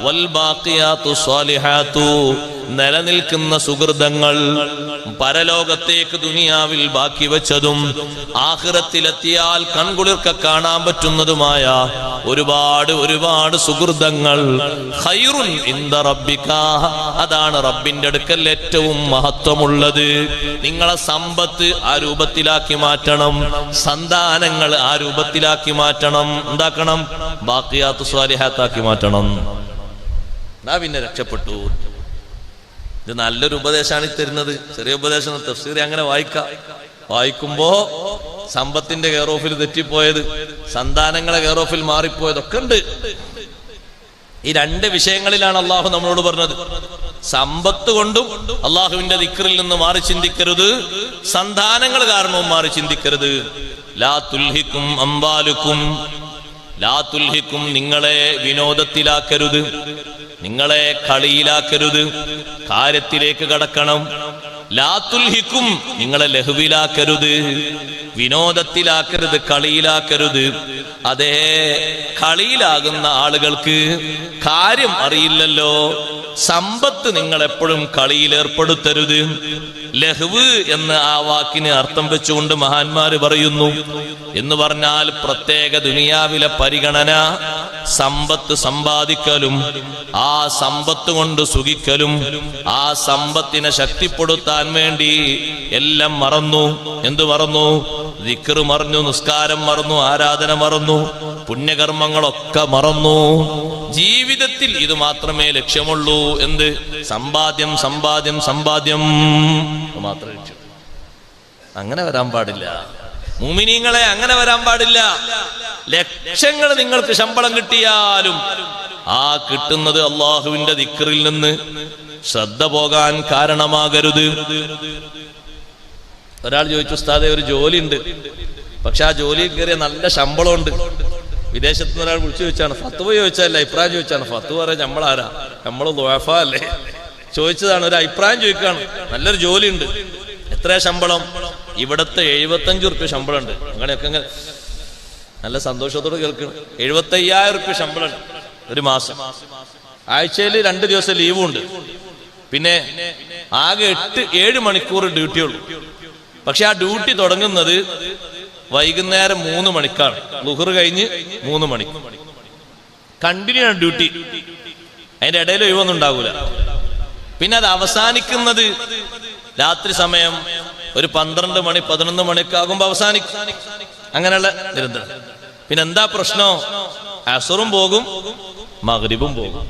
വൽ ബാഖിയാതു സ്വാലിഹാതു, നിലനിൽക്കുന്ന സുഹൃതങ്ങൾ, പരലോകത്തേക്ക് ദുനിയാവിൽ ബാക്കി വെച്ചതും ആഖിറത്തിലെത്തിയാൽ കൺകുളിർക്ക കാണാൻ പറ്റുന്നതുമായ ഒരുപാട് ഒരുപാട് സുഹൃതങ്ങൾ. ഖൈറുൻ ഇൻദ റബ്ബിക, അതാണ് റബ്ബിന്റെ അടുക്കൽ ഏറ്റവും മഹത്വമുള്ളത്. നിങ്ങളെ സമ്പത്ത് ആ രൂപത്തിലാക്കി മാറ്റണം, സന്താനങ്ങൾ ആ രൂപത്തിലാക്കി മാറ്റണം. എന്താക്കണം? ബാഖിയാത്തു സ്വാലിഹാത്താക്കി മാറ്റണം. പിന്നെ രക്ഷപ്പെട്ടു. ഇത് നല്ലൊരു ഉപദേശമാണ് തരുന്നത്. ചെറിയ ഉപദേശം, തഫ്സീർ അങ്ങനെ വായിക്കുമ്പോ സമ്പത്തിന്റെ കെയർ ഓഫിൽ തെറ്റിപ്പോയത്, സന്താനങ്ങളെ കെയർ ഓഫിൽ മാറിപ്പോയതൊക്കെ ഉണ്ട്. ഈ രണ്ട് വിഷയങ്ങളിലാണ് അള്ളാഹു നമ്മളോട് പറഞ്ഞത്. സമ്പത്ത് കൊണ്ടും അള്ളാഹുവിന്റെ ദിക്റിൽ നിന്ന് മാറി ചിന്തിക്കരുത്, സന്താനങ്ങൾ കാരണവും മാറി ചിന്തിക്കരുത്. ലാ തുൽഹിക്കും അംവാലുക്കും, ലാ തുൽഹിക്കും, നിങ്ങളെ വിനോദത്തിലാക്കരുത്, നിങ്ങളെ കളിയിലാക്കരുത്, കാര്യത്തിലേക്ക് കടക്കണം. ലാ തുൽഹിക്കും, നിങ്ങളെ ലഹുവിലാക്കരുത്, വിനോദത്തിലാക്കരുത്, കളിയിലാക്കരുത്. അതേ, കളിയിലാകുന്ന ആളുകൾക്ക് കാര്യം അറിയില്ലല്ലോ. സമ്പത്ത് നിങ്ങൾ എപ്പോഴും കളിയിൽ ഏർപ്പെടുത്തരുത്. ലഹ്വ് എന്ന ആ വാക്കിന് അർത്ഥം വെച്ചുകൊണ്ട് മഹാന്മാര് പറയുന്നു, എന്ന് പറഞ്ഞാൽ പ്രത്യേക ദുനിയാവിലെ പരിഗണന, സമ്പത്ത് സമ്പാദിക്കലും ആ സമ്പത്ത് കൊണ്ട് സുഖിക്കലും ആ സമ്പത്തിനെ ശക്തിപ്പെടുത്താൻ വേണ്ടി എല്ലാം മറന്നു. എന്തു മറന്നു? ദിക്ർ മറന്നു, നിസ്കാരം മറന്നു, ആരാധന മറന്നു, പുണ്യകർമ്മങ്ങളൊക്കെ മറന്നു. ജീവിതത്തിൽ ഇത് മാത്രമേ ലക്ഷ്യമുള്ളൂ. എന്ത്? സമ്പാദ്യം, സമ്പാദ്യം, സമ്പാദ്യം മാത്രമേ ലക്ഷ്യം. അങ്ങനെ വരാൻ പാടില്ല മുഅ്മിനീങ്ങളെ, അങ്ങനെ വരാൻ പാടില്ല. ലക്ഷങ്ങൾ നിങ്ങൾക്ക് ശമ്പളം കിട്ടിയാലും ആ കിട്ടുന്നത് അള്ളാഹുവിന്റെ ദിക്റിൽ നിന്ന് ശ്രദ്ധ പോകാൻ കാരണമാകരുത്. ഒരാൾ ചോദിച്ചു, ഉസ്താദേ ഒരു ജോലി ഉണ്ട്, പക്ഷെ ആ ജോലിയിൽ കയറിയ നല്ല ശമ്പളമുണ്ട്. വിദേശത്ത് നിന്ന് ഒരാൾ വിളിച്ചു ചോദിച്ചാണ്, ഫത്വ ചോദിച്ചല്ല, അഭിപ്രായം ചോദിച്ചാണ്. ഫത്വ പറയാൻ നമ്മളാരാ? നമ്മൾ ദുആഫ അല്ലേ? ചോദിച്ചതാണ്, ഒരു അഭിപ്രായം ചോദിക്കാണ്. നല്ലൊരു ജോലി ഉണ്ട്, എത്ര ശമ്പളം? ഇവിടത്തെ 75 റുപ്യ ശമ്പളം ഉണ്ട്. അങ്ങനെയൊക്കെ നല്ല സന്തോഷത്തോടെ കേൾക്കണം. 75,000 റുപ്യ ശമ്പളം ഒരു മാസം. ആഴ്ചയിൽ 2 ദിവസം ലീവും ഉണ്ട്. പിന്നെ ആകെ 8-7 മണിക്കൂർ ഡ്യൂട്ടി ഉള്ളൂ. പക്ഷെ ആ ഡ്യൂട്ടി തുടങ്ങുന്നത് വൈകുന്നേരം 3 മണിക്കാണ്. ളുഹർ കഴിഞ്ഞ് 3 മണിക്ക് കണ്ടിന്യൂ ആണ് ഡ്യൂട്ടി. അതിന്റെ ഇടയിൽ ഒഴിവൊന്നും ഉണ്ടാകൂല. പിന്നെ അത് അവസാനിക്കുന്നത് രാത്രി സമയം ഒരു 12 മണി 11 മണിയൊക്കെ ആകുമ്പോ അവസാനിക്കും. അങ്ങനെയുള്ള നിരന്തരം. പിന്നെ എന്താ പ്രശ്നം? അസറും പോകും, മഗ്രിബും പോകും.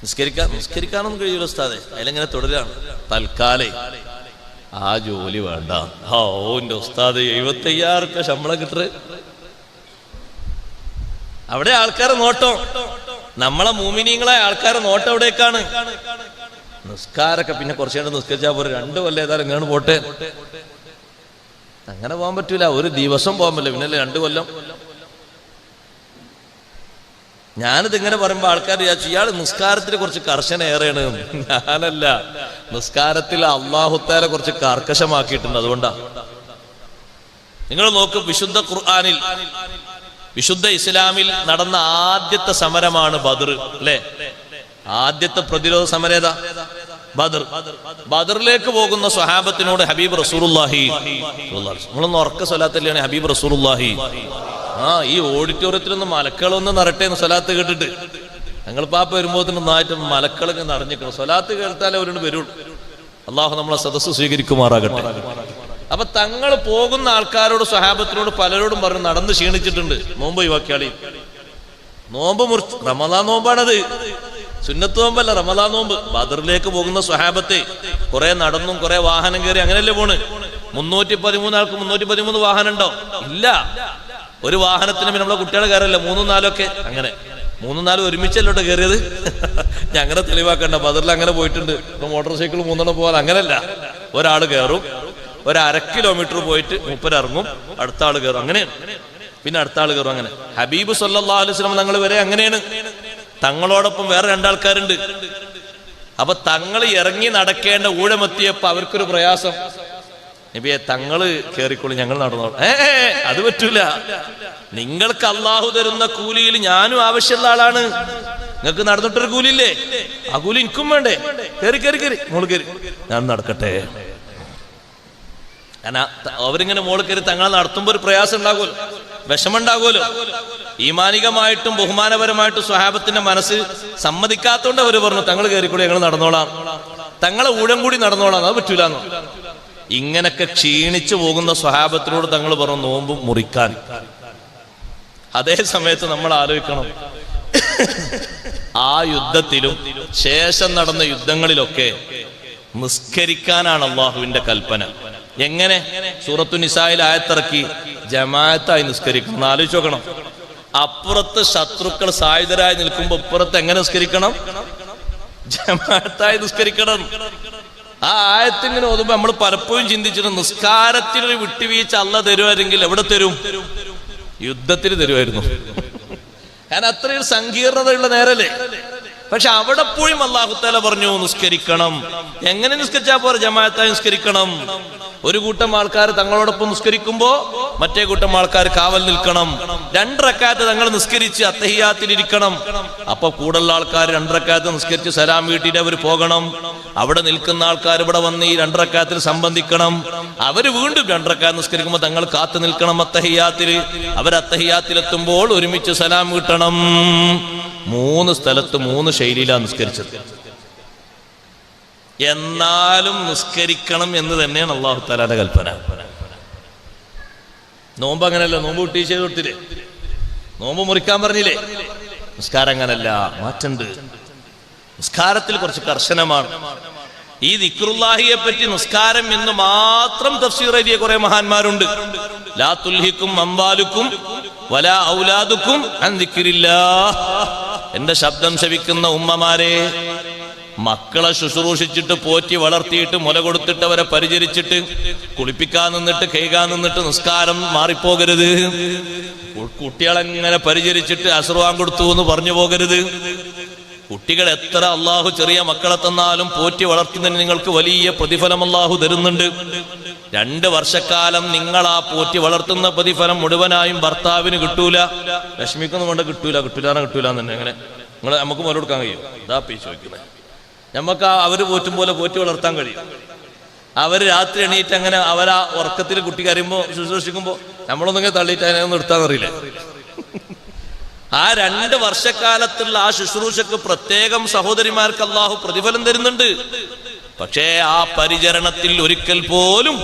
നിസ്കരിക്കാനൊന്നും കഴിയൂല ഉസ്താദേ, അതിലെങ്ങനെ തുടരാണ്. തൽക്കാലേ ആ ജോലി വേണ്ട. എന്റെ ഉസ്താദ് 75,000 റുപ്യ ശമ്പളം കിട്ടറ്. അവിടെ ആൾക്കാരെ നോട്ടം, നമ്മളെ മുഅ്മിനീങ്ങളെ ആൾക്കാരെ നോട്ടം എവിടേക്കാണ്? നിസ്കാരൊക്കെ പിന്നെ കുറച്ചു നേരം നിസ്കരിച്ചാൽ പോരെ, 2 കൊല്ലം ഏതായാലും ഇങ്ങനെ പോട്ടെ. അങ്ങനെ പോകാൻ പറ്റൂല. ഒരു ദിവസം പോകാൻ പറ്റില്ല, പിന്നല്ലേ 2 കൊല്ലം. ഞാനിത് ഇങ്ങനെ പറയുമ്പോ ആൾക്കാർ വിചാരിച്ചു ഇയാൾ നിസ്കാരത്തിൽ കുറച്ച് കർശന ഏറെയാണ്. ഞാനല്ല, നിസ്കാരത്തിൽ അല്ലാഹുത്താല കുറച്ച് കർക്കശമാക്കിയിട്ടുണ്ട്. അതുകൊണ്ടാ. നിങ്ങൾ നോക്ക്, വിശുദ്ധ ഖുർആനിൽ, വിശുദ്ധ ഇസ്ലാമിൽ നടന്ന ആദ്യത്തെ സമരമാണ് ബദർ, അല്ലേ? ആദ്യത്തെ പ്രതിരോധ സമരേതാ? ബദർ. ബദറിലേക്ക് പോകുന്ന സ്വഹാബത്തിനോട് ഹബീബ് റസൂലുള്ളാഹി, നമ്മളൊന്ന് ഉറക്ക സ്വലാത്തല്ലാണ് ഹബീബ് റസൂലുള്ളാഹി, ഈ ഓഡിറ്റോറിയത്തിലൊന്നും മലക്കളൊന്നും നിറട്ടെ എന്ന് സ്വലാത്ത് കേട്ടിട്ട്. ഞങ്ങളിപ്പോ ആ വരുമ്പോഴത്തേനും നന്നായിട്ട് മലക്കളൊക്കെ നിറഞ്ഞിക്കണം. സ്വലാത്ത് കേട്ടാലേ അവരോട് വരുള്ളൂ. അള്ളാഹു നമ്മളെ സദസ്സ് സ്വീകരിക്കുമാറാകട്ടെ. അപ്പൊ തങ്ങൾ പോകുന്ന ആൾക്കാരോട്, സ്വഹാബത്തിനോട് പലരോടും പറഞ്ഞു, നടന്ന് ക്ഷീണിച്ചിട്ടുണ്ട്, നോമ്പ് ഒഴിവാക്കിയാളി. നോമ്പ് മുറിച്ച്, റമദാൻ നോമ്പാണത്, സുന്നത്ത് നോമ്പല്ല, റമദാൻ നോമ്പ്. ബദറിലേക്ക് പോകുന്ന സ്വഹാബത്തെ കുറെ നടന്നും കുറെ വാഹനം കയറി അങ്ങനെയല്ലേ പോണ്. 313 ആൾക്ക് 313 വാഹനം ഉണ്ടോ? ഇല്ല. ഒരു വാഹനത്തിന് നമ്മളെ കുട്ടികളെ കയറല്ല, 3-4 ഒക്കെ. അങ്ങനെ 3-4 ഒരുമിച്ചല്ലോട്ട് കയറിയത്. ഞങ്ങനെ തെളിവാക്കണ്ട, ബദറിൽ അങ്ങനെ പോയിട്ടുണ്ട്. ഇപ്പൊ മോട്ടോർ സൈക്കിൾ 3 പോകാൻ അങ്ങനല്ല. ഒരാൾ കയറും, ഒരു 1/2 കിലോമീറ്റർ പോയിട്ട് മൂപ്പര് ഇറങ്ങും, അടുത്ത ആള് കയറും, അങ്ങനെയാണ്. പിന്നെ അടുത്ത ആള് കയറും, അങ്ങനെ. ഹബീബ് സല്ലല്ലാഹു അലൈഹി വസല്ലം തങ്ങൾ വരെ അങ്ങനെയാണ്. തങ്ങളോടൊപ്പം വേറെ 2 ആൾക്കാരുണ്ട്. അപ്പൊ തങ്ങൾ ഇറങ്ങി നടക്കേണ്ട ഊഴമെത്തിയപ്പോ അവർക്കൊരു പ്രയാസം. നബിയെ തങ്ങള് കേറിക്കോളി, ഞങ്ങൾ നടന്നോളൂ. അത് പറ്റൂല. നിങ്ങൾക്ക് അള്ളാഹു തരുന്ന കൂലിയിൽ ഞാനും ആവശ്യമുള്ള ആളാണ്. നിങ്ങൾക്ക് നടന്നിട്ടൊരു കൂലിയില്ലേ, ആ കൂലി എനിക്കും വേണ്ടേ? കേറി കേറി കേറി മോള് കയറി, ഞാൻ നടക്കട്ടെ. കാരണം അവരിങ്ങനെ മോള് കയറി തങ്ങളെ നടത്തുമ്പോ ഒരു പ്രയാസം ഉണ്ടാകുമല്ലോ, വിഷമുണ്ടാകുമല്ലോ. ഈമാനികമായിട്ടും ബഹുമാനപരമായിട്ടും സ്വഹാബത്തിന്റെ മനസ്സ് സമ്മതിക്കാത്തോണ്ട് അവര് പറഞ്ഞു തങ്ങൾ കയറിക്കൂടി, ഞങ്ങൾ നടന്നോളാം, തങ്ങളെ ഊഴം കൂടി നടന്നോളാം. അത് പറ്റൂലെന്നോ. ഇങ്ങനൊക്കെ ക്ഷീണിച്ചു പോകുന്ന സ്വഹാബത്തിനോട് തങ്ങൾ പറഞ്ഞു നോമ്പ് മുറിക്കാൻ. അതേ സമയത്ത് നമ്മൾ ആലോചിക്കണം, ആ യുദ്ധത്തിലും ശേഷം നടന്ന യുദ്ധങ്ങളിലൊക്കെ നിസ്കരിക്കാനാണ് അള്ളാഹുവിന്റെ കൽപ്പന. എങ്ങനെ? സൂറത്തു നിസായിൽ ആയത്തിറക്കി ജമാഅത്തായി നിസ്കരിക്കണം. ആലോചിച്ച് നോക്കണം. അപ്പുറത്ത് ശത്രുക്കൾ സായുധരായി നിൽക്കുമ്പോ ഇപ്പുറത്ത് എങ്ങനെ നിസ്കരിക്കണം? ജമാഅത്തായി നിസ്കരിക്കണം. ആ ആയത്തിങ്ങനെ ഓതുമ്പോ നമ്മൾ പലപ്പോഴും ചിന്തിച്ചിട്ട് നിസ്കാരത്തിനൊരു വിട്ടുവീഴ്ച അള്ളാഹ് തരുമായിരുന്നെങ്കിൽ എവിടെ തരും? യുദ്ധത്തിൽ തരുമായിരുന്നു. കാരണം അത്രയും സങ്കീർണതയുള്ള നേരല്ലേ. പക്ഷെ അവിടെ പോയും അല്ലാഹു തആല പറഞ്ഞു നിസ്കരിക്കണം. എങ്ങനെ നിസ്കരിച്ചാ പോരെ? ജമാഅത്തായി നിസ്കരിക്കണം. ഒരു കൂട്ടം ആൾക്കാർ തങ്ങളോടൊപ്പം നിസ്കരിക്കുമ്പോ മറ്റേ കൂട്ടം ആൾക്കാർ കാവൽ നിൽക്കണം. 2 റക്അത്ത് തങ്ങൾ നിസ്കരിച്ച് അത്തഹിയാത്തിൽ ഇരിക്കണം. അപ്പൊ കൂടുതലുള്ള ആൾക്കാർ 2 റക്അത്ത് നിസ്കരിച്ച് സലാം വീട്ടിട്ട് അവർ പോകണം. അവിടെ നിൽക്കുന്ന ആൾക്കാർ ഇവിടെ വന്ന് ഈ 2 റക്അത്തിൽ സംബന്ധിക്കണം. അവര് വീണ്ടും 2 റക്അത്ത് നിസ്കരിക്കുമ്പോൾ തങ്ങൾ കാത്തു നിൽക്കണം അത്തഹിയാത്തിൽ. അവർ അത്തഹിയാത്തിലെത്തുമ്പോൾ ഒരുമിച്ച് സലാം വീട്ടണം. 3 സ്ഥലത്ത് 3 ശൈലിയിലാണ് നിസ്കരിച്ചത്. എന്നാലും നിസ്കരിക്കണം എന്ന് തന്നെയാണ് അല്ലാഹു തആലയുടെ കൽപ്പന. നോമ്പ് അങ്ങനല്ല. നോമ്പ് വിട്ടീ ചെയ്ത് കൊടുത്തില്ലേ? നോമ്പ് മുറിക്കാൻ പറഞ്ഞില്ലേ? നിസ്കാരം അങ്ങനല്ല, മാറ്റുണ്ട്. നിസ്കാരത്തിൽ കുറച്ച് കർശനമാണ്. ഈ ദിക്റുല്ലാഹിയെ പറ്റി നിസ്കാരം എന്ന് മാത്രം തഫ്സീർ എഴുതിയ കുറെ മഹാന്മാരുണ്ട്. ലാ തുൽഹിക്കും അംവാലുക്കും വലാ ഔലാദുക്കും അൻ ദിക്രില്ലാഹ്. എന്റെ ശബ്ദം ശ്രവിക്കുന്ന ഉമ്മമാരെ, മക്കളെ ശുശ്രൂഷിച്ചിട്ട് പോറ്റി വളർത്തിയിട്ട് മുല കൊടുത്തിട്ട് അവരെ പരിചരിച്ചിട്ട് കുളിപ്പിക്കാൻ നിന്നിട്ട് കൈകാൻ നിന്നിട്ട് നിസ്കാരം മാറിപ്പോകരുത്. കുട്ടികളെങ്ങനെ പരിചരിച്ചിട്ട് അസ്റുവാൻ കൊടുത്തു എന്ന് പറഞ്ഞു പോകരുത്. കുട്ടികൾ എത്ര അള്ളാഹു ചെറിയ മക്കളെ തന്നാലും പോറ്റി വളർത്തുന്നതിന് നിങ്ങൾക്ക് വലിയ പ്രതിഫലം അള്ളാഹു തരുന്നുണ്ട്. 2 വർഷക്കാലം നിങ്ങൾ ആ പോറ്റി വളർത്തുന്ന പ്രതിഫലം മുഴുവനായും ഭർത്താവിന് കിട്ടൂല. വിഷമിക്കൊന്നും കൊണ്ട് കിട്ടൂല തന്നെ. അങ്ങനെ നിങ്ങൾ നമുക്ക് മുല കൊടുക്കാൻ കഴിയും? ഇതാ പീ ചോദിക്കുന്നത്. നമുക്ക് അവര് പോറ്റും പോലെ പോറ്റി വളർത്താൻ കഴിയും. അവര് രാത്രി എണീറ്റ് അങ്ങനെ അവരാ ഉറക്കത്തിൽ കുട്ടി കരയുമ്പോ ശുശ്രൂഷിക്കുമ്പോ നമ്മളൊന്നിങ്ങനെ തള്ളിയിട്ട് അതിനെ നിർത്താന്നറിയില്ല. ആ 2 വർഷക്കാലത്തുള്ള ആ ശുശ്രൂഷക്ക് പ്രത്യേകം സഹോദരിമാർക്ക് അല്ലാഹു പ്രതിഫലം തരുന്നുണ്ട്. പക്ഷേ ആ പരിചരണത്തിൽ ഒരിക്കൽ പോലും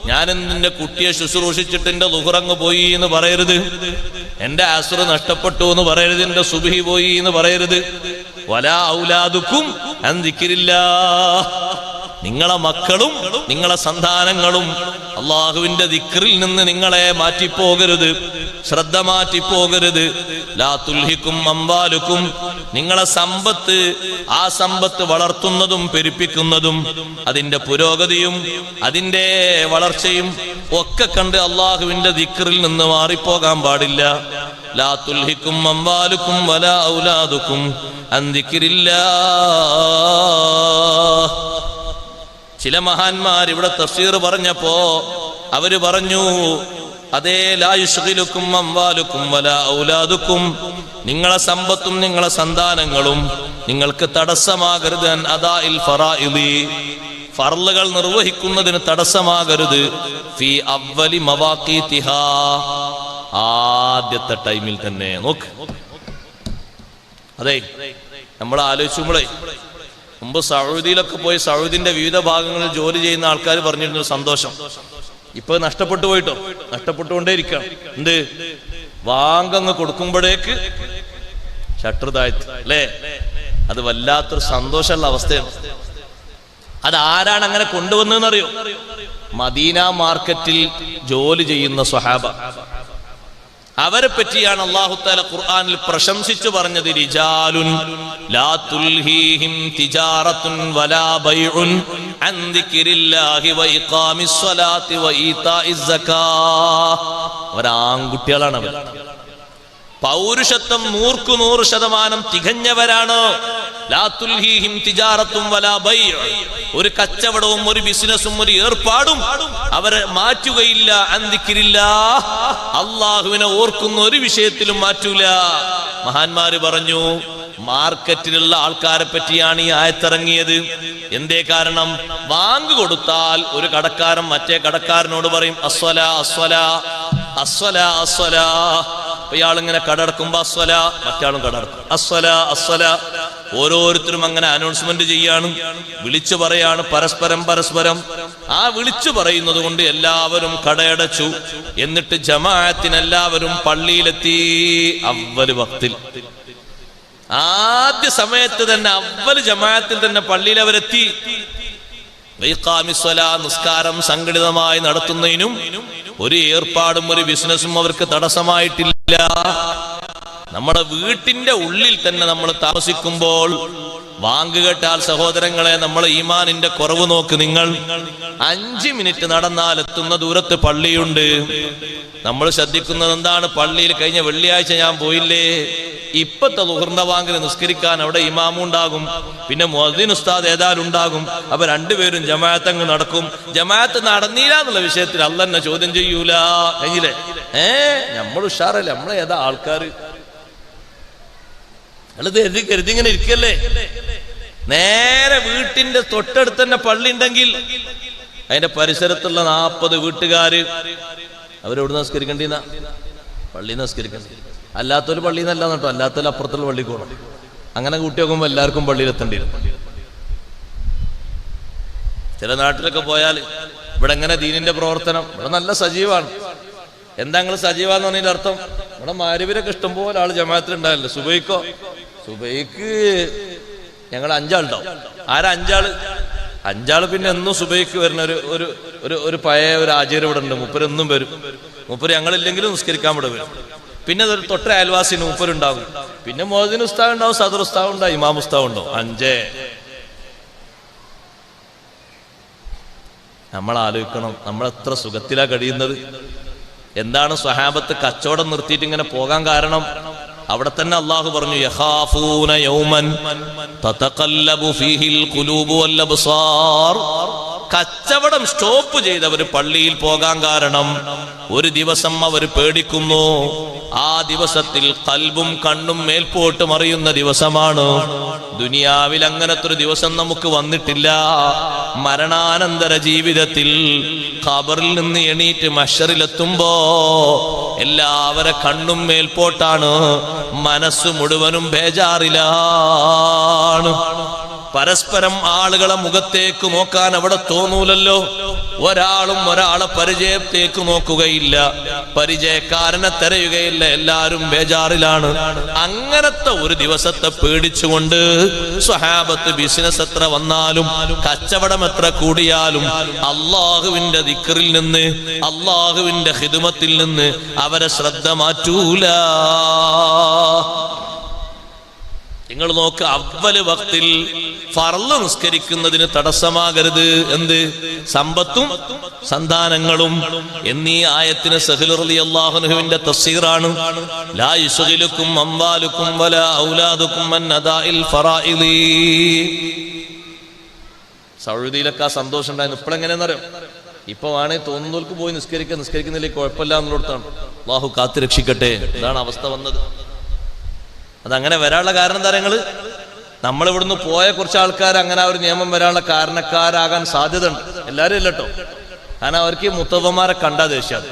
ഞാൻ നിന്റെ കുട്ടിയെ ശുശ്രൂഷിച്ചിട്ട് എന്റെ ളുഹ്റങ്ങ് പോയി എന്ന് പറയരുത്, എന്റെ അസ്ർ നഷ്ടപ്പെട്ടു എന്ന് പറയരുത്, എന്റെ സുബ്ഹി പോയി എന്ന് പറയരുത്. വലാ ഔലാദുക്കും അൻ ദിക്രില്ലാഹ്. നിങ്ങളെ മക്കളും നിങ്ങളെ സന്താനങ്ങളും അള്ളാഹുവിന്റെ ദിക്റിൽ നിന്ന് നിങ്ങളെ മാറ്റിപ്പോകരുത്, ശ്രദ്ധ മാറ്റിപ്പോകരുത്. ലാ തുൽഹിക്കും അംവാലുക്കും. നിങ്ങളെ സമ്പത്ത്, ആ സമ്പത്ത് വളർത്തുന്നതും പെരുപ്പിക്കുന്നതും അതിന്റെ പുരോഗതിയും അതിന്റെ വളർച്ചയും ഒക്കെ കണ്ട് അള്ളാഹുവിന്റെ ദിക്റിൽ നിന്ന് മാറിപ്പോകാൻ പാടില്ല. ലാ തുൽഹിക്കും അംവാലുക്കും വലാ ഔലാദുക്കും അൻ ദിക്രില്ലാഹ്. ചില മഹാന്മാർ ഇവിടെ തഫ്സീർ പറഞ്ഞപ്പോ അവര് പറഞ്ഞു, അതേ ലാ യുശ്ഗിലുക്കും അംവാലുക്കും വലാ ഔലാദുക്കും. നിങ്ങളെ സമ്പത്തും നിങ്ങളെ സന്താനങ്ങളും നിങ്ങൾക്ക് തടസ്സമാകരുത്. അൻ അദാഇൽ ഫറാഇദി. ഫർളുകൾ നിർവഹിക്കുന്നതിന് തടസ്സമാകരുത്. ഫീ അവ്വലി മവാഖീതിഹാ. ആദ്യത്തെ ടൈമിൽ തന്നെ. നോക്ക്, അതെ നമ്മൾ ആലോചിച്ചുമ്പോഴേ മുമ്പ് സൗദിയിലൊക്കെ പോയി സൗദിന്റെ വിവിധ ഭാഗങ്ങളിൽ ജോലി ചെയ്യുന്ന ആൾക്കാർ പറഞ്ഞിരുന്ന സന്തോഷം ഇപ്പൊ നഷ്ടപ്പെട്ടു പോയിട്ടോ, നഷ്ടപ്പെട്ടുകൊണ്ടേയിരിക്കണം. എന്ത്? വാങ്കങ്ങ് കൊടുക്കുമ്പോഴേക്ക് ഷട്ടർ താഴ്ത്തി, അല്ലേ? അത് വല്ലാത്തൊരു സന്തോഷമുള്ള അവസ്ഥയാണ്. അത് ആരാണ് അങ്ങനെ കൊണ്ടുവന്നതെന്നറിയോ? മദീന മാർക്കറ്റിൽ ജോലി ചെയ്യുന്ന സ്വഹാബ. അവരെ പറ്റിയാണ് അല്ലാഹു തആല ഖുർആനിൽ പ്രശംസിച്ചു പറഞ്ഞത്. റിജാലുൻ ലാ തുൽഹീഹിം തിജാറത്തുൻ വലാ ബൈഉൻ അൻ ദിക്രില്ലാഹി വ ഇഖാമിസ് സ്വലാത്തി വ ഈതാഇസ് സകാ. അവരാൺകുട്ടികളാണ്. അവർ പൗരുഷത്വം 100% തികഞ്ഞവരാണ്. ലാ തുൽഹീഹിം തിജാറത്തും വലാ ബൈഅ, ഒരു കച്ചവടവും ഒരു ബിസിനസ്സും ഒരു ഏർപ്പാടും അവരെ മാറ്റുകയില്ല. അൻ ദിക്രില്ലാഹ്, അല്ലാഹുവിനെ ഓർക്കുന്ന ഒരു വിഷയത്തിലും മാറ്റൂല. മഹാന്മാര് പറഞ്ഞു, മാർക്കറ്റിലുള്ള ആൾക്കാരെ പറ്റിയാണ് ഈ ആയത്തിറങ്ങിയത്. എന്തേ കാരണം? ബാങ്ക് കൊടുത്താൽ ഒരു കടക്കാരൻ മറ്റേ കടക്കാരനോട് പറയും അസ്വലാ അസ്വലാ അസ്വലാ അസ്വലാ. ഇയാളിങ്ങനെ കടടക്കുമ്പോ അസ്വലാ, മറ്റാളും കടടക്കും അസ്വലാ അസ്വലാ. ഓരോരുത്തരും അങ്ങനെ അനൗൺസ്മെന്റ് ചെയ്യാണ്, വിളിച്ചു പറയാണ് പരസ്പരം. ആ വിളിച്ചു പറയുന്നത് കൊണ്ട് എല്ലാവരും കടയടച്ചു. എന്നിട്ട് ജമാഅത്തിനെല്ലാവരും പള്ളിയിലെത്തി. അവ്വൽ വക്തിൽ, ആദ്യ സമയത്ത് തന്നെ അവ്വൽ ജമാഅത്തിൽ തന്നെ പള്ളിയിൽ അവരെത്തി. നിസ്കാരം സംഘടിതമായി നടത്തുന്നതിനും ഒരു ഏർപ്പാടും ഒരു ബിസിനസ്സും അവർക്ക് തടസ്സമായിട്ടില്ല. നമ്മുടെ വീട്ടിന്റെ ഉള്ളിൽ തന്നെ നമ്മൾ താമസിക്കുമ്പോൾ വാങ്ക് കേട്ടാൽ സഹോദരങ്ങളെ, നമ്മൾ ഈമാനിന്റെ കുറവ് നോക്ക്. നിങ്ങൾ 5 മിനിറ്റ് നടന്നാൽ എത്തുന്ന ദൂരത്ത് പള്ളിയുണ്ട്. നമ്മൾ ശ്രദ്ധിക്കുന്നത് എന്താണ്? പള്ളിയിൽ കഴിഞ്ഞ വെള്ളിയാഴ്ച ഞാൻ പോയില്ലേ, ഇപ്പത്തെ ളുഹറിന്റെ വാങ്കിന് നിസ്കരിക്കാൻ അവിടെ ഇമാമും ഉണ്ടാകും, പിന്നെ മുഅദ്ദിൻ ഉസ്താദ് ഏതായാലും ഉണ്ടാകും. അപ്പൊ രണ്ടുപേരും ജമാഅത്ത് അങ്ങ് നടക്കും. ജമാഅത്ത് നടന്നില്ല എന്നുള്ള വിഷയത്തിൽ അല്ലാഹ് എന്നെ ചോദ്യം ചെയ്യൂല. കഴിഞ്ഞില്ലേ? നമ്മൾ ഉഷാറല്ലേ? നമ്മളെ ഏതാ ആൾക്കാര് കരുതി ഇങ്ങനെ ഇരിക്കല്ലേ? നേരെ വീട്ടിന്റെ തൊട്ടടുത്ത് തന്നെ പള്ളി ഉണ്ടെങ്കിൽ അതിന്റെ പരിസരത്തുള്ള 40 വീട്ടുകാര് അവരെവിടെ നിസ്കരിക്കേണ്ടിന്ന പള്ളി നിസ്കരിക്കണ്ട. അല്ലാത്തൊരു പള്ളിയിൽ നിന്നല്ല കേട്ടോ, അല്ലാത്തൊരു അപ്പുറത്തുള്ള പള്ളിക്ക് പോകണം. അങ്ങനെ കൂട്ടി നോക്കുമ്പോൾ എല്ലാവർക്കും പള്ളിയിലെത്തേണ്ടി വരും. ചില നാട്ടിലൊക്കെ പോയാൽ ഇവിടെ എങ്ങനെ ദീനിന്റെ പ്രവർത്തനം ഇവിടെ നല്ല സജീവമാണ്. എന്താ നിങ്ങൾ സജീവാന്ന് പറഞ്ഞതിന്റെ അർത്ഥം? ഇവിടെ മഗ്‌രിബിനൊക്കെ ഇഷ്ടംപോലെ ആള് ജമാഅത്തിലുണ്ടാവില്ല. സുബൈക്ക് ഞങ്ങൾ 5 ആളുണ്ടാവും. ആരാ 5 ആള്? 5 ആള് പിന്നെ എന്നും സുബൈക്ക് വരുന്ന ഒരു പഴയ ഒരു ആചാര്യം ഇവിടെ ഉണ്ട്. മൂപ്പര് എന്നും വരും. മൂപ്പര് ഞങ്ങളില്ലെങ്കിലും നിസ്കരിക്കാൻ ഇവിടെ വരും. പിന്നെ അതൊരു തൊട്ട അയൽവാസിന് മൂപ്പരുണ്ടാകും. പിന്നെ മുഅദ്ദിൻ ഉസ്താദ് ഉണ്ടാവും, സദർ ഉസ്താദ് ഉണ്ടാവും, ഇമാം ഉസ്താദ് ഉണ്ടാവും. 5. നമ്മൾ ആലോചിക്കണം, നമ്മൾ എത്ര സുഖത്തിലാ കഴിയുന്നത്. എന്താണ് സ്വഹാബത്ത് കച്ചവടം നിർത്തിയിട്ട് ഇങ്ങനെ പോകാൻ കാരണം? അവിടെ തന്നെ അള്ളാഹു പറഞ്ഞു, യഖാഫൂന യൗമൻ തതഖല്ലബു ഫീഹിൽ ഖുലൂബു വൽ അബ്സാർ. കച്ചവടം സ്റ്റോപ്പ് ചെയ്തവർ പള്ളിയിൽ പോകാൻ കാരണം ഒരു ദിവസം അവർ പേടിക്കുന്നു. ആ ദിവസത്തിൽ ഖൽബും കണ്ണും മേൽപോട്ട് മറിയുന്ന ദിവസമാണ്. ദുനിയാവിൽ അങ്ങനത്തെ ഒരു ദിവസം നമുക്ക് വന്നിട്ടില്ല. മരണാനന്തര ജീവിതത്തിൽ ഖബറിൽ നിന്ന് എണീറ്റ് മഹ്ശറിലെത്തുമ്പോ എല്ലാവരെ കണ്ണും മേൽപോട്ടാണ്, മനസ്സ് മുഴുവനും ബേജാറിലാണ്. പരസ്പരം ആളുകളെ മുഖത്തേക്ക് നോക്കാൻ അവിടെ തോന്നൂലല്ലോ. ഒരാളും ഒരാളെ പരിചയത്തേക്ക് നോക്കുകയില്ല, പരിചയക്കാരനെ തിരയുകയില്ല. എല്ലാരും ബേജാറിലാണ്. അങ്ങനത്തെ ഒരു ദിവസത്തെ പേടിച്ചുകൊണ്ട് സ്വഹാബത്ത് ബിസിനസ് എത്ര വന്നാലും കച്ചവടം എത്ര കൂടിയാലും അള്ളാഹുവിന്റെ ദിക്റിൽ നിന്ന്, അള്ളാഹുവിന്റെ ഖിദ്മത്തിൽ നിന്ന് അവരെ ശ്രദ്ധ മാറ്റൂല. നിങ്ങൾ നോക്ക്, അവ്വല് വക്തിൽ ഫർള് നിസ്കരിക്കുന്നതിന് തടസ്സമാകരുത്. എന്ത്? സമ്പത്തും സന്താനങ്ങളും എന്നീ ആയത്തിന് സഹ്ൽ റളിയല്ലാഹു അൻഹുവിന്റെ തഫ്സീറാണ്. ലാ യുശ്ഗിലുക്കും അംവാലുക്കും വലാ ഔലാദുക്കും അൻ അദാഇൽ ഫറായിദി. സൗദിയിലൊക്കെ ആ സന്തോഷം ഉണ്ടായിരുന്നു. ഇപ്പോഴെങ്ങനെയെന്നറിയാം? ഇപ്പൊ വേണേ തോന്നുന്നവർക്ക് പോയി നിസ്കരിക്കുന്നില്ലേ കുഴപ്പമില്ല എന്നുള്ളടത്താണ്. അല്ലാഹു കാത്തു രക്ഷിക്കട്ടെ. ഇതാണ് അവസ്ഥ വന്നത്. അതങ്ങനെ വരാനുള്ള കാരണം എന്താ? നമ്മൾ ഇവിടുന്ന് പോയ കുറച്ച് ആൾക്കാർ അങ്ങനെ ആ ഒരു നിയമം വരാനുള്ള കാരണക്കാരാകാൻ സാധ്യത ഉണ്ട്. എല്ലാവരും ഇല്ലട്ടോ. കാരണം അവർക്ക് മുത്തവന്മാരെ കണ്ടാ ദേഷ്യാണ്.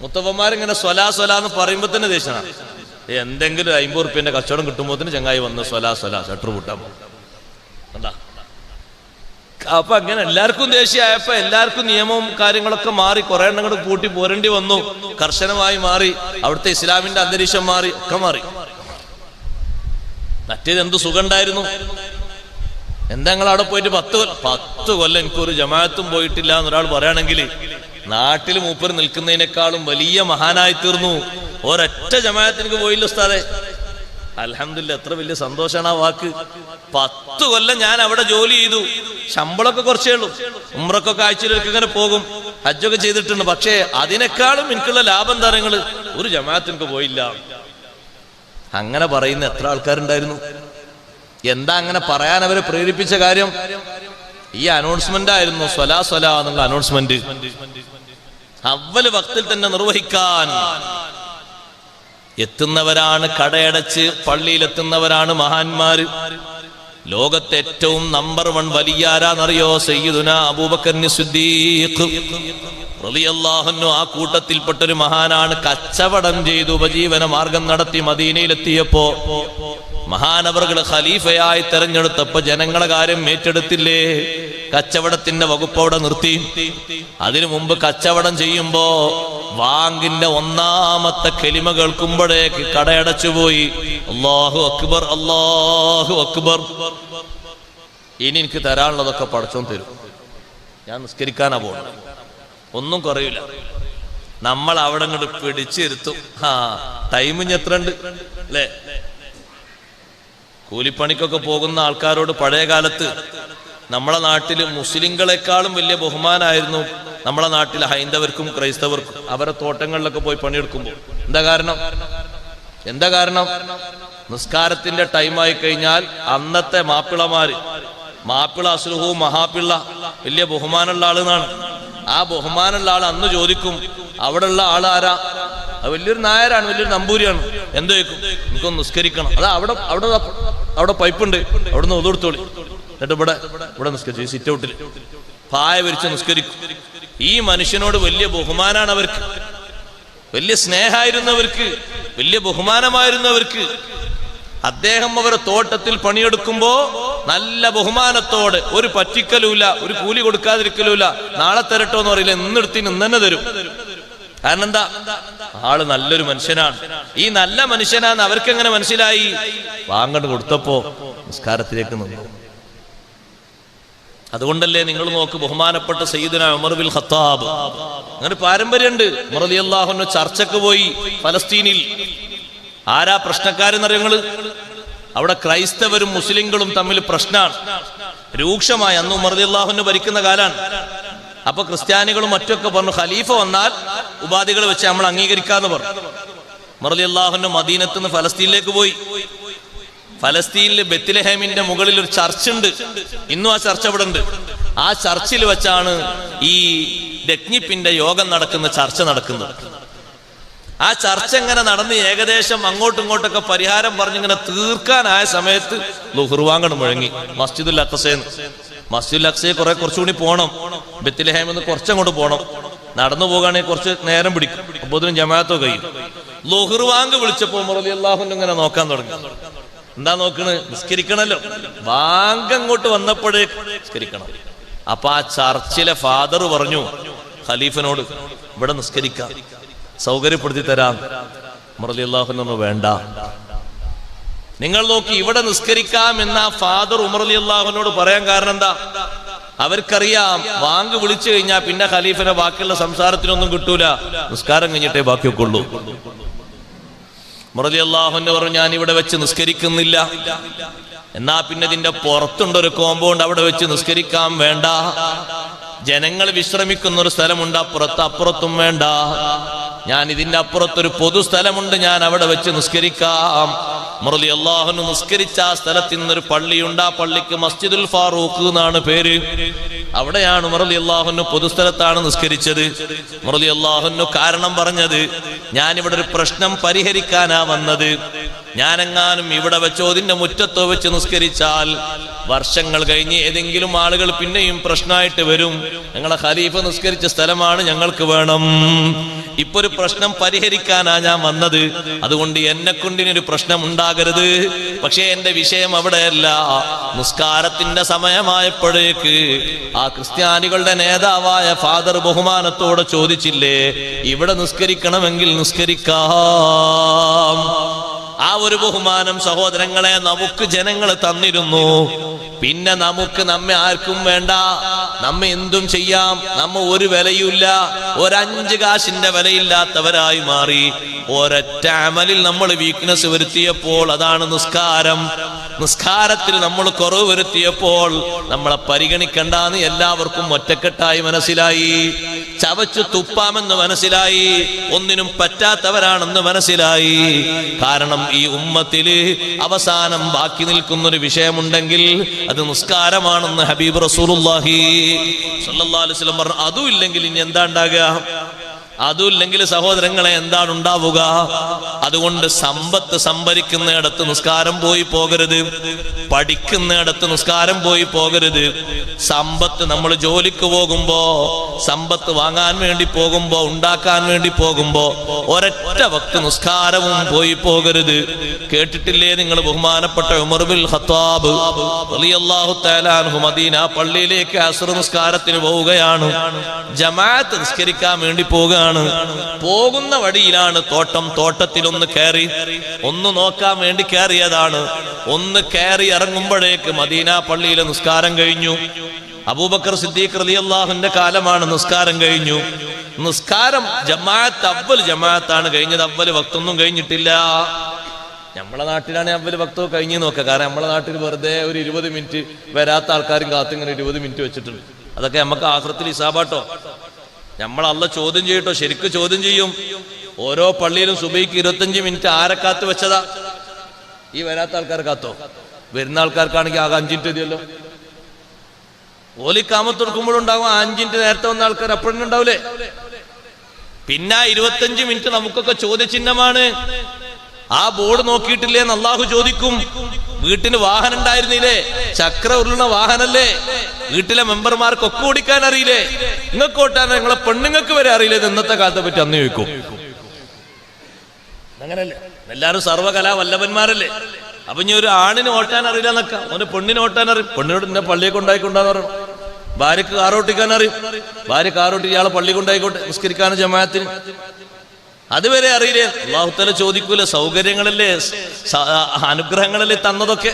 മുത്തവന്മാരിങ്ങനെ സ്വലാ എന്ന് പറയുമ്പോ തന്നെ ദേഷ്യമാണ്. എന്തെങ്കിലും 50 ഉറുപ്പ്യന്റെ കച്ചവടം കിട്ടുമ്പോത്തിന് ചങ്ങായി വന്ന് സ്വലാ ഷട്ടർ പൂട്ടാൻ പോകും. എന്താ? അപ്പൊ അങ്ങനെ എല്ലാവർക്കും ദേഷ്യമായപ്പോ എല്ലാവർക്കും നിയമവും കാര്യങ്ങളൊക്കെ മാറി. കുറെ എണ്ണങ്ങൾ പൂട്ടി പോരേണ്ടി വന്നു. കർശനമായി മാറി. അവിടുത്തെ ഇസ്ലാമിന്റെ അന്തരീക്ഷം മാറി, ഒക്കെ മാറി. മറ്റേത് എന്ത് സുഖം ഉണ്ടായിരുന്നു. എന്താ നിങ്ങൾ അവിടെ പോയിട്ട് 10 കൊല്ലം എനിക്കൊരു ജമാഅത്തും പോയിട്ടില്ല എന്നൊരാൾ പറയുകയാണെങ്കിൽ നാട്ടിൽ മൂപ്പര് നിൽക്കുന്നതിനേക്കാളും വലിയ മഹാനായി തീർന്നു. ഒരൊറ്റ ജമാഅത്തിന് എനിക്ക് പോയില്ല ഉസ്താദേ. അൽഹംദുലില്ലാ, എത്ര വലിയ സന്തോഷമാണ് ആ വാക്ക്. 10 കൊല്ലം ഞാൻ അവിടെ ജോലി ചെയ്തു. ശമ്പളമൊക്കെ കുറച്ചേ ഉള്ളൂ. ഉംറക്കൊക്കെ ആഴ്ചയിലൊക്കെ ഇങ്ങനെ പോകും, ഹജ്ജൊക്കെ ചെയ്തിട്ടുണ്ട്. പക്ഷേ അതിനേക്കാളും എനിക്കുള്ള ലാഭം എന്താ? നിങ്ങൾ ഒരു ജമാഅത്തിന് പോയില്ല. അങ്ങനെ പറയുന്ന എത്ര ആൾക്കാരുണ്ടായിരുന്നു? എന്താ അങ്ങനെ പറയാൻ അവരെ പ്രേരിപ്പിച്ച കാര്യം? ഈ അനൗൺസ്മെന്റ് ആയിരുന്നു, സ്വലാ സ്വലാ എന്നുള്ള അനൗൺസ്മെന്റ് അവല് വക്തിൽ തന്നെ നിർവഹിക്കാൻ എത്തുന്നവരാണ്. കടയടച്ച് പള്ളിയിലെത്തുന്നവരാണ് മഹാന്മാര്. ലോകത്തെ ഏറ്റവും നമ്പർ 1 വലിയ ആരാന്നറിയോ? സയ്യിദുനാ അബൂബക്കർ സിദ്ദീഖ് റളിയല്ലാഹു അൻഹു. ആ കൂട്ടത്തിൽപ്പെട്ടൊരു മഹാനാണ്. കച്ചവടം ചെയ്ത് ഉപജീവന മാർഗം നടത്തി മദീനയിലെത്തിയപ്പോ മഹാനവറുകൾ ഖലീഫയായി തെരഞ്ഞെടുത്തപ്പോ ജനങ്ങളെ കാര്യം ഏറ്റെടുത്തില്ലേ? കച്ചവടത്തിന്റെ വകുപ്പ് അവിടെ നിർത്തി. അതിനു മുമ്പ് കച്ചവടം ചെയ്യുമ്പോ വാങ്കിന്റെ ഒന്നാമത്തെ കലിമ കേൾക്കുമ്പോഴേക്ക് കടയടച്ചുപോയി. അല്ലാഹു അക്ബർ, അല്ലാഹു അക്ബർ. ഇനി എനിക്ക് തരാനുള്ളതൊക്കെ പടച്ചോൻ തരും, ഞാൻ നിസ്കരിക്കാനാ പോകണം, ഒന്നും കുറയില്ല. നമ്മൾ അവിടെ അങ്ങോട്ട് പിടിച്ചിരുത്തും. ടൈം ഇനി എത്ര ഉണ്ട് അല്ലേ? കൂലിപ്പണിക്കൊക്കെ പോകുന്ന ആൾക്കാരോട് പഴയ കാലത്ത് നമ്മളെ നാട്ടില് മുസ്ലിങ്ങളെക്കാളും വലിയ ബഹുമാനായിരുന്നു നമ്മളെ നാട്ടിൽ ഹൈന്ദവർക്കും ക്രൈസ്തവർക്കും. അവരെ തോട്ടങ്ങളിലൊക്കെ പോയി പണിയെടുക്കുമ്പോൾ എന്താ കാരണം? നിസ്കാരത്തിന്റെ ടൈമായി കഴിഞ്ഞാൽ അന്നത്തെ മാപ്പിള അസ്ലുഹു മഹാപിള്ള വലിയ ബഹുമാനമുള്ള ആളെന്നാണ്. ആ ബഹുമാനമുള്ള ആൾ അന്ന് ചോദിക്കും, അവിടെ ഉള്ള ആൾ ആരാ? വലിയൊരു നായരാണ്, വലിയൊരു നമ്പൂരിയാണ്. എന്ത് ചോദിക്കും? എനിക്കൊന്ന് നിസ്കരിക്കണം. അതാ അവിടെ പൈപ്പുണ്ട്, അവിടെ നിന്ന് ഒതുകൊടുത്തോളി. എന്നിട്ട് ഇവിടെ നിസ്കരിച്ചു. ഈ സിറ്റ് ഔട്ടിൽ പായ വിരിച്ച് നിസ്കരിക്കും. ഈ മനുഷ്യനോട് വലിയ ബഹുമാനാണ് അവർക്ക്, വലിയ സ്നേഹമായിരുന്നവർക്ക്, വലിയ ബഹുമാനമായിരുന്നവർക്ക്. അദ്ദേഹം അവരെ തോട്ടത്തിൽ പണിയെടുക്കുമ്പോ നല്ല ബഹുമാനത്തോടെ, ഒരു പറ്റിക്കലുമില്ല, ഒരു കൂലി കൊടുക്കാതിരിക്കലുമില്ല. നാളെ തരട്ടോ എന്ന് പറയില്ല, ഇന്നെടുത്തിന് ഇന്ന് തന്നെ തരും. കാരണം എന്താ? ആള് നല്ലൊരു മനുഷ്യനാണ്. ഈ നല്ല മനുഷ്യനാന്ന് അവർക്ക് എങ്ങനെ മനസ്സിലായി? വാങ്ങണ്ട് കൊടുത്തപ്പോ നിസ്കാരത്തിലേക്ക് നിന്നു. അതുകൊണ്ടല്ലേ നിങ്ങൾ നോക്ക്, ബഹുമാനപ്പെട്ട സയ്യിദുനാ ഉമർ ബിൻ ഖത്താബ് അങ്ങനെ പാരമ്പര്യമുണ്ട്. ഉമർ റളിയല്ലാഹു അൻഹു ചർച്ചക്ക് പോയി ഫലസ്തീനിൽ. ആരാ പ്രശ്നക്കാരെന്നറിയങ്ങള്? അവിടെ ക്രൈസ്തവരും മുസ്ലിങ്ങളും തമ്മിൽ പ്രശ്നമാണ് രൂക്ഷമായി. അന്ന് ഉമർ റളിയല്ലാഹു അൻഹു ഭരിക്കുന്ന കാലാണ്. അപ്പൊ ക്രിസ്ത്യാനികളും മറ്റൊക്കെ പറഞ്ഞു, ഖലീഫ വന്നാൽ ഉപാധികൾ വെച്ച് നമ്മൾ അംഗീകരിക്കാന്ന് പറഞ്ഞു. ഉമർ റളിയല്ലാഹു അൻഹു മദീനത്ത് നിന്ന് ഫലസ്തീനിലേക്ക് പോയി. ഫലസ്തീനിൽ ബെത്ലഹേമിന്റെ മുകളിൽ ഒരു ചർച്ച് ഉണ്ട്. ഇന്നും ആ ചർച്ച അവിടെ ഉണ്ട്. ആ ചർച്ചിൽ വെച്ചാണ് ഈ രജ്ഞിപ്പിന്റെ യോഗം നടക്കുന്ന ചർച്ച നടക്കുന്നത്. ആ ചർച്ച ഇങ്ങനെ നടന്ന് ഏകദേശം അങ്ങോട്ടും ഇങ്ങോട്ടൊക്കെ പരിഹാരം പറഞ്ഞിങ്ങനെ തീർക്കാനായ സമയത്ത് ളുഹ്ർ വാങ്കണം മുഴങ്ങി. മസ്ജിദുൽ അഖ്സയെ കുറച്ചുകൂടി പോകണം. ബെത്ലഹേമിൽ നിന്ന് കുറച്ചങ്ങോട്ട് പോകണം. നടന്നു പോകുകയാണെങ്കിൽ കുറച്ച് നേരം പിടിക്കും. അപ്പോഴത്തേനും ജമാഅത്തോ കഴിയും. ളുഹ്ർ വാങ്ക് വിളിച്ചപ്പോ ഉമർ റളിയല്ലാഹു അൻഹു ഇങ്ങനെ നോക്കാൻ തുടങ്ങി. എന്താ നോക്കണ്? നിസ്കരിക്കണല്ലോ. വാങ്ക് അങ്ങോട്ട് വന്നപ്പോഴേ നിസ്കരിക്കണം. അപ്പൊ ആ ചർച്ചിലെ ഫാദർ പറഞ്ഞു ഖലീഫിനോട്, ഇവിടെ നിസ്കരിക്കാം, സൗകര്യപ്പെടുത്തി തരാം. ഉമർ റളിയല്ലാഹു അൻഹു വേണ്ട, നിങ്ങൾ നോക്കി ഇവിടെ നിസ്കരിക്കാം എന്ന ഫാദർ ഉമർ റളിയല്ലാഹു അൻഹുവോട് പറയാൻ കാരണം എന്താ? അവർക്കറിയാം വാങ്ക് വിളിച്ചു കഴിഞ്ഞാൽ പിന്നെ ഖലീഫിനെ ബാക്കിയുള്ള സംസാരത്തിനൊന്നും കിട്ടൂല, നിസ്കാരം കഴിഞ്ഞിട്ടേ ബാക്കിയൊക്കെ ഉള്ളൂ. ഉമർ റളിയല്ലാഹു അൻഹു പറഞ്ഞു, ഞാൻ ഇവിടെ വെച്ച് നിസ്കരിക്കുന്നില്ല. എന്നാ പിന്നെ ഇതിന്റെ പുറത്തുണ്ടൊരു കോമ്പൗണ്ട്, അവിടെ വെച്ച് നിസ്കരിക്കാൻ വേണ്ട. ജനങ്ങൾ വിശ്രമിക്കുന്ന ഒരു സ്ഥലമുണ്ട് അപ്പുറത്തും വേണ്ട. ഞാൻ ഇതിന്റെ അപ്പുറത്തൊരു പൊതുസ്ഥലമുണ്ട്, ഞാൻ അവിടെ വെച്ച് നിസ്കരിക്കാം. ഉമർ റളിയല്ലാഹു അൻഹു നിസ്കരിച്ച ആ സ്ഥലത്ത് നിന്നൊരു പള്ളിയുണ്ട്. ആ പള്ളിക്ക് മസ്ജിദുൽ ഫാറൂഖ് എന്നാണ് പേര്. അവിടെയാണ് ഉമർ റളിയല്ലാഹു അൻഹു പൊതുസ്ഥലത്താണ് നിസ്കരിച്ചത്. ഉമർ റളിയല്ലാഹു അൻഹു കാരണം പറഞ്ഞത്, ഞാനിവിടെ ഒരു പ്രശ്നം പരിഹരിക്കാനാ വന്നത്. ഞാനെങ്ങാനും ഇവിടെ വെച്ചോ ഇതിന്റെ മുറ്റത്തോ വെച്ച് നിസ്കരിച്ചാൽ വർഷങ്ങൾ കഴിഞ്ഞ് ഏതെങ്കിലും ആളുകൾ പിന്നെയും പ്രശ്നമായിട്ട് വരും. ഞങ്ങളെ ഖലീഫ നിസ്കരിച്ച സ്ഥലമാണ്, ഞങ്ങൾക്ക് വേണം. ഇപ്പൊ ഒരു പ്രശ്നം പരിഹരിക്കാനാ ഞാൻ വന്നത്. അതുകൊണ്ട് എന്നെ കൊണ്ടിനൊരു പ്രശ്നം ഉണ്ടാകരുത്. പക്ഷേ എന്റെ വിഷയം അവിടെയല്ല. നിസ്കാരത്തിന്റെ സമയമായപ്പോഴേക്ക് ആ ക്രിസ്ത്യാനികളുടെ നേതാവായ ഫാദർ ബഹുമാനത്തോടെ ചോദിച്ചില്ലേ, ഇവിടെ നിസ്കരിക്കണമെങ്കിൽ നിസ്കരിക്കാം. ആ ഒരു ബഹുമാനം സഹോദരങ്ങളെ നമുക്ക് ജനങ്ങൾ തന്നിരുന്നു. പിന്നെ നമ്മെ ആർക്കും വേണ്ട, നമ്മെ എന്തും ചെയ്യാം, നമ്മ ഒരു വിലയുമില്ല, 5 കാശിന്റെ വിലയില്ലാത്തവരായി മാറി. ഒരൊറ്റ അമലിൽ നമ്മൾ വീക്ക്നെസ് വരുത്തിയപ്പോൾ, അതാണ് നിസ്കാരത്തിൽ നമ്മൾ കുറവ് വരുത്തിയപ്പോൾ നമ്മളെ പരിഗണിക്കണ്ടെന്ന് എല്ലാവർക്കും ഒറ്റക്കെട്ടായി മനസ്സിലായി. ചവച്ചു തുപ്പാമെന്ന് മനസ്സിലായി, ഒന്നിനും പറ്റാത്തവരാണെന്ന് മനസ്സിലായി. കാരണം ഈ ഉമ്മത്തില് അവസാനം ബാക്കി നിൽക്കുന്നൊരു വിഷയമുണ്ടെങ്കിൽ അത് നിസ്കാരമാണെന്ന് ഹബീബ് റസൂലുള്ളാഹി സ്വല്ലല്ലാഹു അലൈഹി വസല്ലം പറഞ്ഞു. അതും ഇല്ലെങ്കിൽ ഇനി എന്താ ഉണ്ടാകുക? അതുമില്ലെങ്കിൽ സഹോദരങ്ങളെ എന്താണ് ഉണ്ടാവുക? അതുകൊണ്ട് സമ്പത്ത് സംഭരിക്കുന്നിടത്ത് നിസ്കാരം പോയി പോകരുത്, പഠിക്കുന്നിടത്ത് നിസ്കാരം പോയി പോകരുത്. സമ്പത്ത് നമ്മൾ ജോലിക്ക് പോകുമ്പോ, സമ്പത്ത് വാങ്ങാൻ വേണ്ടി പോകുമ്പോ, ഉണ്ടാക്കാൻ വേണ്ടി പോകുമ്പോ ഒരൊറ്റ വക്ത് നിസ്കാരവും പോയി പോകരുത്. കേട്ടിട്ടില്ലേ നിങ്ങൾ ബഹുമാനപ്പെട്ട ഉമർ ബിൻ ഖത്താബ് റളിയല്ലാഹു തആല അൻഹു മദീന പള്ളിയിലേക്ക് അസ്ർ നിസ്കാരത്തിന് പോവുകയാണ്. ജമാഅത്ത് നിസ്കരിക്കാൻ വേണ്ടി പോവുകയാണ്. പോകുന്ന വഴിയിലാണ് തോട്ടം. തോട്ടത്തിലൊന്ന് കയറി, ഒന്ന് നോക്കാൻ വേണ്ടി കയറിയതാണ്. ഒന്ന് കയറി ഇറങ്ങുമ്പോഴേക്ക് മദീന പള്ളിയിലെ നിസ്കാരം കഴിഞ്ഞു. അബൂബക്കർ സിദ്ദീഖ് റളിയല്ലാഹുവിന്റെ കാലമാണ്. നിസ്കാരം കഴിഞ്ഞു. നിസ്കാരം ജമാഅത്ത് അവ്വൽ ജമാഅത്താണ് കഴിഞ്ഞത്. അവ്വൽ വക്തൊന്നും കഴിഞ്ഞിട്ടില്ല. നമ്മളെ നാട്ടിലാണ് അവ്വൽ വക്തോ കഴിഞ്ഞു നോക്കുക. കാരണം നമ്മളെ നാട്ടിൽ വെറുതെ ഒരു 20 മിനിറ്റ് വരാത്ത ആൾക്കാരും കാത്തിങ്ങനെ 20 മിനിറ്റ് വെച്ചിട്ടുണ്ട്. അതൊക്കെ നമുക്ക് ആഖിറത്തിൽ ഹിസാബാട്ടോ. നമ്മൾ അള്ള ചോദ്യം ചെയ്യട്ടോ, ശരിക്കും ചോദ്യം ചെയ്യും. ഓരോ പള്ളിയിലും സുബഹിക്ക് 25 മിനിറ്റ് ആരെ കാത്ത് വെച്ചതാ? ഈ വരാത്ത ആൾക്കാർ കാത്തോ? വരുന്ന ആൾക്കാർക്കാണെങ്കിൽ ആകെ 5 മിനിറ്റ് മതിയല്ലോ. ഓലി കാമത്തെടുക്കുമ്പോഴുണ്ടാകും 5 മിനിറ്റ് നേരത്തെ വന്ന ആൾക്കാർ അപ്പോഴും ഉണ്ടാവില്ലേ? പിന്നെ 25 മിനിറ്റ് നമുക്കൊക്കെ ചോദ്യചിഹ്നമാണ്. ആ ബോർഡ് നോക്കിയിട്ടില്ലേന്ന് അള്ളാഹു ചോദിക്കും. വീട്ടിന് വാഹനം ഉണ്ടായിരുന്നില്ലേ? ചക്ര ഉരുളുന്ന വാഹനല്ലേ? വീട്ടിലെ മെമ്പർമാർക്കൊക്കെ ഓടിക്കാൻ അറിയില്ലേ? നിങ്ങൾക്ക് ഓട്ടാൻ നിങ്ങളെ പെണ്ണുങ്ങൾക്ക് വരെ അറിയില്ലേ? ഇന്നത്തെ കാലത്തെ പറ്റി അന്ന് ചോദിക്കും. അങ്ങനല്ലേ? എല്ലാരും സർവ്വകലാ വല്ലഭന്മാരല്ലേ? അപ്പൊ ഇനി ഒരു ആണിന് ഓട്ടാൻ അറിയില്ല എന്നൊക്കെ, അവന് പെണ്ണിന് ഓട്ടാൻ അറിയും. പെണ്ണിനോട് ഇന്നെ പള്ളിയെ കൊണ്ടായിക്കൊണ്ടാന്ന് പറയണം. ഭാര്യക്ക് കാറോട്ടിക്കാൻ അറിയും. ഭാര്യ കാറോട്ടി ഇയാളെ പള്ളി കൊണ്ടായിക്കോട്ടെ നിസ്കരിക്കാനും ജമാഅത്തിന്. അതുവരെ അറിയില്ലേ? അല്ലാഹു തആല ചോദിക്കൂല. സൗകര്യങ്ങളല്ലേ, അനുഗ്രഹങ്ങളല്ലേ തന്നതൊക്കെ.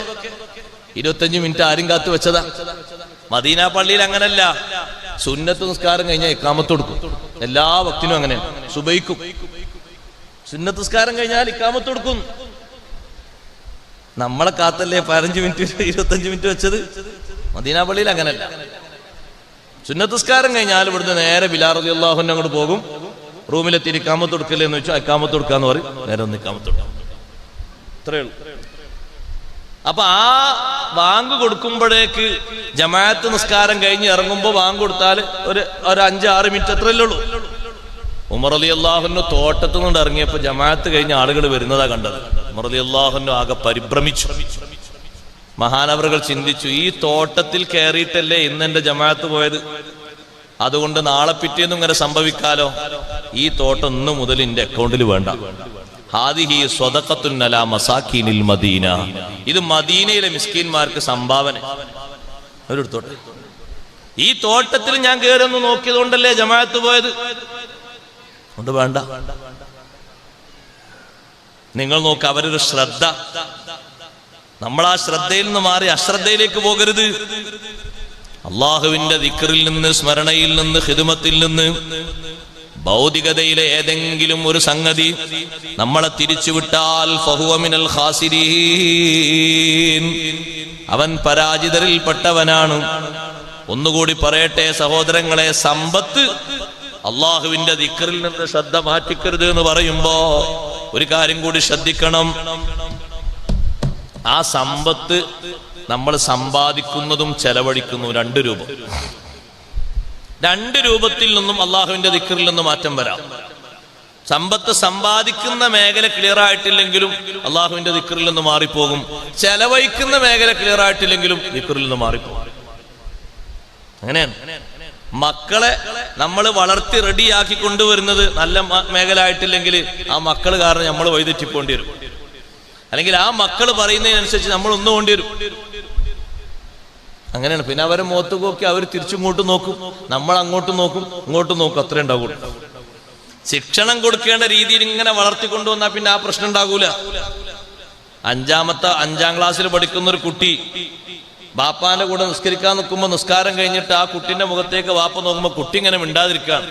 25 മിനിറ്റ് ആരും കാത്തു വെച്ചതാ? മദീന പള്ളിയിൽ അങ്ങനല്ല. സുന്നത്ത് നിസ്കാരം കഴിഞ്ഞാൽ ഇഖാമത്ത് കൊടുക്കും. എല്ലാ വക്തിനും അങ്ങനെയാണ്. സുബൈക്കും സുന്നത്ത് നിസ്കാരം കഴിഞ്ഞാൽ ഇഖാമത്ത് കൊടുക്കും. നമ്മളെ കാത്തല്ലേ 15 മിനിറ്റ് 25 മിനിറ്റ് വെച്ചത്? മദീന പള്ളിയിൽ അങ്ങനല്ല. സുന്നത്ത് നിസ്കാരം കഴിഞ്ഞാൽ ഇവിടുന്ന് നേരെ ബിലാൽ റളിയല്ലാഹു അൻഹു അങ്ങോട്ട് പോകും. റൂമിലെത്തി ഇഖാമത്ത് കൊടുക്കല്ലേ എന്ന് വെച്ചാൽ ഇഖാമത്ത് കൊടുക്കാന്ന് പറയും. നേരെ ഒന്ന് ഇഖാമത്ത് കൊടുക്കാം. ഇത്രയേ ഉള്ളൂ. അപ്പൊ ആ വാങ്ക് കൊടുക്കുമ്പോഴേക്ക് ജമാഅത്ത് നിസ്കാരം കഴിഞ്ഞ് ഇറങ്ങുമ്പോ വാങ്ക് കൊടുത്താൽ ഒരു 5-6 മിനിറ്റ് അത്രയല്ലേ ഉള്ളൂ. ഉമർ റളിയല്ലാഹു അൻഹു തോട്ടത്തു നിന്ന് ഇറങ്ങിയപ്പോ ജമാഅത്ത് കഴിഞ്ഞ ആളുകൾ വരുന്നതാ കണ്ടത്. ഉമർ റളിയല്ലാഹു അൻഹു ആകെ പരിഭ്രമിച്ചു. മഹാനവറുകൾ ചിന്തിച്ചു, ഈ തോട്ടത്തിൽ കയറിയിട്ടല്ലേ ഇന്ന് എന്റെ ജമാഅത്ത് പോയത്, അതുകൊണ്ട് നാളെ പിറ്റേന്നും ഇങ്ങനെ സംഭവിക്കാലോ. ഈ തോട്ടം ഇന്നു മുതൽ എന്റെ അക്കൗണ്ടിൽ വേണ്ട. ഹാദിഹി സ്വദഖത്തുൻ അലാ മസാക്കീനിൽ മദീന. ഇത് മദീനയിലെ മിസ്കീന്മാർക്ക് സംഭാവന. അവരെടുത്തോട്ടെ. ഈ തോട്ടത്തിൽ ഞാൻ കയറുന്നു നോക്കിയത് കൊണ്ടല്ലേ ജമാഅത്ത് പോയത്, കൊണ്ട് വേണ്ട. നിങ്ങൾ നോക്ക്, അവരൊരു ശ്രദ്ധ. നമ്മൾ ആ ശ്രദ്ധയിൽ നിന്ന് മാറി അശ്രദ്ധയിലേക്ക് പോകരുത്. അള്ളാഹുവിന്റെ ദിക്റിൽ നിന്ന്, സ്മരണയിൽ നിന്ന്, ഖിദ്മത്തിൽ നിന്ന് ഭൗതികതയിലെ ഏതെങ്കിലും ഒരു സംഗതി നമ്മളെ തിരിച്ചുവിട്ടാൽ ഫഹുവ മിനൽ ഖാസിരീൻ, അവൻ പരാജിതരിൽപ്പെട്ടവനാണ്. ഒന്നുകൂടി പറയട്ടെ സഹോദരങ്ങളെ, സമ്പത്ത് അള്ളാഹുവിന്റെ ദിക്റിൽ നിന്ന് ശ്രദ്ധ മാറ്റിക്കരുത് എന്ന് പറയുമ്പോ ഒരു കാര്യം കൂടി ശ്രദ്ധിക്കണം. ആ സമ്പത്ത് നമ്മൾ സമ്പാദിക്കുന്നതും ചെലവഴിക്കുന്നതും 2 രൂപം. 2 രൂപത്തിൽ നിന്നും അള്ളാഹുവിന്റെ ദിക്റിൽ നിന്ന് മാറ്റം വരാം. സമ്പത്ത് സമ്പാദിക്കുന്ന മേഖല ക്ലിയർ ആയിട്ടില്ലെങ്കിലും അള്ളാഹുവിന്റെ ദിക്റിൽ നിന്ന് മാറിപ്പോകും. ചെലവഴിക്കുന്ന മേഖല ക്ലിയർ ആയിട്ടില്ലെങ്കിലും ദിക്റിൽ നിന്ന് മാറിപ്പോകും. അങ്ങനെയാണ്. മക്കളെ നമ്മൾ വളർത്തി റെഡിയാക്കി കൊണ്ടുവരുന്നത് നല്ല മേഖല ആയിട്ടില്ലെങ്കിൽ ആ മക്കൾ കാരണം നമ്മൾ വഴിതെറ്റിപ്പോണ്ടി വരും. അല്ലെങ്കിൽ ആ മക്കൾ പറയുന്നതിനനുസരിച്ച് നമ്മൾ ഒന്നുകൊണ്ടി വരും. അങ്ങനെയാണ്. പിന്നെ അവരെ മുഖത്ത് നോക്കി അവർ തിരിച്ചിങ്ങോട്ട് നോക്കും, നമ്മൾ അങ്ങോട്ട് നോക്കും, ഇങ്ങോട്ട് നോക്കും. അത്രേ ഉണ്ടാവുള്ളൂ. ശിക്ഷണം കൊടുക്കേണ്ട രീതിയിൽ ഇങ്ങനെ വളർത്തിക്കൊണ്ടുവന്നാൽ പിന്നെ ആ പ്രശ്നം ഉണ്ടാകൂല. 5ാം ക്ലാസ്സിൽ പഠിക്കുന്ന ഒരു കുട്ടി ബാപ്പാന്റെ കൂടെ നിസ്കരിക്കാൻ നിൽക്കുമ്പോ നിസ്കാരം കഴിഞ്ഞിട്ട് ആ കുട്ടിന്റെ മുഖത്തേക്ക് വാപ്പ നോക്കുമ്പോ കുട്ടി ഇങ്ങനെ മിണ്ടാതിരിക്കാണ്.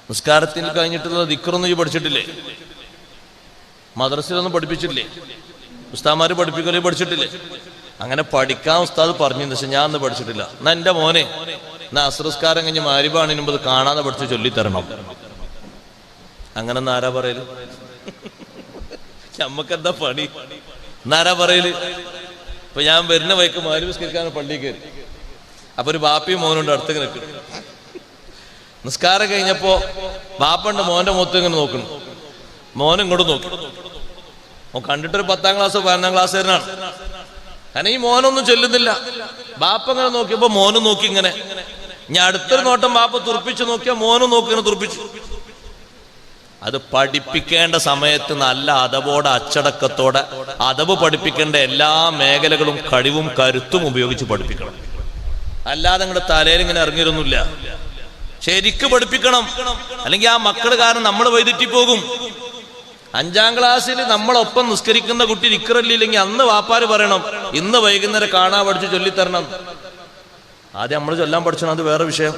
നിസ്കാരത്തിൽ കഴിഞ്ഞിട്ടുള്ള ദിക്റൊന്നും ഈ പഠിച്ചിട്ടില്ലേ? മദ്രസയിലൊന്നും പഠിപ്പിച്ചിട്ടില്ലേ? ഉസ്താദ്മാര് പഠിപ്പിക്കലേ പഠിച്ചിട്ടില്ലേ? അങ്ങനെ പഠിക്കാൻ ഉസ്താദ് പറഞ്ഞു, പക്ഷെ ഞാൻ ഒന്നും പഠിച്ചിട്ടില്ല. എന്നാ എന്റെ മോനെ എന്നാ അസ്രസ്കാരം കഴിഞ്ഞ് മഗ്‌രിബാണിന് മുമ്പ് കാണാതെ പഠിച്ച് ചൊല്ലിത്തരണം. അങ്ങനെ ആരാ പറയല്? നമ്മക്കെന്താ പണി എന്നാരാ പറയല്? ഇപ്പൊ ഞാൻ വരുന്ന വൈക്ക് മഗ്‌രിബ് നിസ്കരിക്കാൻ പള്ളിയിൽ കയറി. അപ്പൊ ഒരു ബാപ്പിയും മോനുണ്ട് അടുത്ത് നിൽക്കുന്നു. നിസ്കാരം കഴിഞ്ഞപ്പോ ബാപ്പണ്ട് മോന്റെ മുഖത്ത് ഇങ്ങനെ നോക്കണം. മോൻ ഇങ്ങോട്ട് നോക്കി. ഓൻ കണ്ടിട്ടൊരു 10ാം ക്ലാസ്സോ 11ാം ക്ലാസ്സുകാരനാണ്. കാരണം ഈ മോനൊന്നും ചെല്ലുന്നില്ല. ബാപ്പ ഇങ്ങനെ നോക്കിയപ്പോ മോനും നോക്കി ഇങ്ങനെ. ഞാൻ അടുത്തൊരു നോട്ടം ബാപ്പ തുറപ്പിച്ച് നോക്കിയാൽ മോനും നോക്കി ഇങ്ങനെ തുറപ്പിച്ചു. അത് പഠിപ്പിക്കേണ്ട സമയത്ത് നല്ല അതവോടെ അച്ചടക്കത്തോടെ അതവ് പഠിപ്പിക്കേണ്ട എല്ലാ മേഖലകളും കഴിവും കരുത്തും ഉപയോഗിച്ച് പഠിപ്പിക്കണം. അല്ലാതെ നിങ്ങളുടെ തലയിൽ ഇങ്ങനെ ഇറങ്ങിയിരുന്നില്ല. ശരിക്ക് പഠിപ്പിക്കണം. അല്ലെങ്കിൽ ആ മക്കൾ കാരണം നമ്മൾ വൈതെറ്റി പോകും. 5ാം ക്ലാസ്സിൽ നമ്മളൊപ്പം നിസ്കരിക്കുന്ന കുട്ടി നിക്കറില്ലെങ്കിൽ അന്ന് വാപ്പാര് പറയണം ഇന്ന് വൈകുന്നേരം കാണാൻ പഠിച്ച് ചൊല്ലിത്തരണം. ആദ്യം നമ്മൾ ചൊല്ലാൻ പഠിച്ചണം, അത് വേറെ വിഷയം.